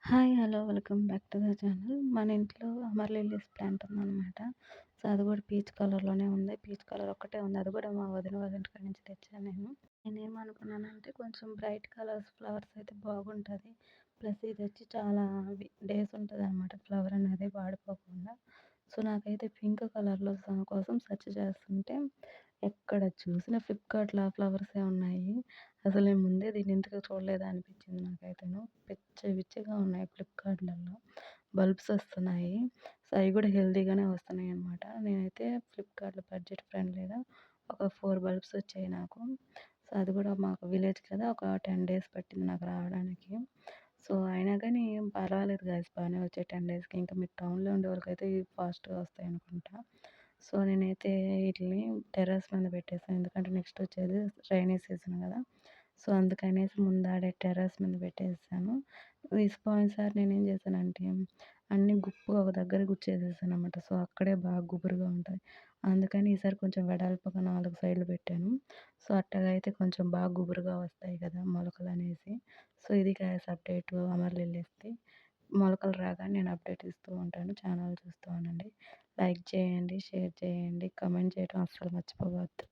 Hi! Hello! Welcome back to the channel. మన ఇంట్లో Amar lilies plant ఉందనమాట. సో, అది కూడా పీచ్ కలర్‌లోనే ఉంది. పీచ్ కలర్ ఒక్కటే ఉంది. అది కూడా మా వదిన వాళ్ళ ఇంటికాడ నుంచి తెచ్చాను నేను. నేనేమనుకున్నానంటే కొంచెం బ్రైట్ కలర్స్ ఫ్లవర్స్ అయితే బాగుంటది. ప్లస్ ఇదొచ్చి చాలా డేస్ ఉంటదనమాట ఫ్లవర్ అనేది వాడిపోకుండా. సో, నాకైతే పింక్ కలర్‌లో కోసం సెర్చ్ చేస్తుంటే ఎక్కడ చూసినా ఫ్లిప్‌కార్ట్‌లో ఆ ఫ్లవర్సే ఉన్నాయి. అసలు నేను ముందే దీన్ని ఎందుకు చూడలేదా అనిపించింది నాకైతేను. పిచ్చి పిచ్చిగా ఉన్నాయి ఫ్లిప్‌కార్ట్‌లలో. బల్బ్స్ వస్తున్నాయి. సో, అయి కూడా హెల్తీగానే వస్తున్నాయన్నమాట. నేనైతే ఫ్లిప్‌కార్ట్‌లో బడ్జెట్ ఫ్రెండ్లీగా ఒక 4 బల్బ్స్ వచ్చాయి నాకు. సో, అది కూడా మాకు విలేజ్ కదా! ఒక 10 డేస్ పట్టింది నాకు రావడానికి. సో, అయినా గానీ పర్వాలేదు గైస్ బానే వచ్చాయి 10 డేస్‌కి. ఇంకా మీరు టౌన్‌లో ఉండేవాళ్ళకైతే ఇవి ఫాస్ట్‌గా వస్తాయనుకుంటా. సో, నేనైతే ఈటిల్ని టెర్రస్ మీద పెట్టేసాను. ఎందుకంటే నెక్స్ట్ వచ్చేది రైనీ సీజన్ గదా! సో, అందుకనేసి ముందాడే టెర్రస్ మీద పెట్టేసాను. పోయినసారి నేనేం చేశానంటే అన్నీ గుంపుగా ఒక దగ్గర గుచ్చేసేసాననమాట. సో, అక్కడే బాగా గుబురుగా ఉంటాయి. అందుకని ఈసారి కొంచెం వెడల్పుగా 4 సైడ్లు పెట్టాను. సో, అట్టగా అయితే కొంచెం బాగా గుబురుగా వస్తాయి కదా! మొలకలనేసి. సో, ఇది గైస్ అప్డేటు అమర్ లిల్లీస్‌ది. మొలకలు రాగానే నేను అప్డేట్ ఇస్తూ ఉంటాను. ఛానల్ చూస్తూ ఉండండి. లైక్ చేయండి, షేర్ చేయండి, కామెంట్ చేయడం అస్సలు మర్చిపోవద్దు.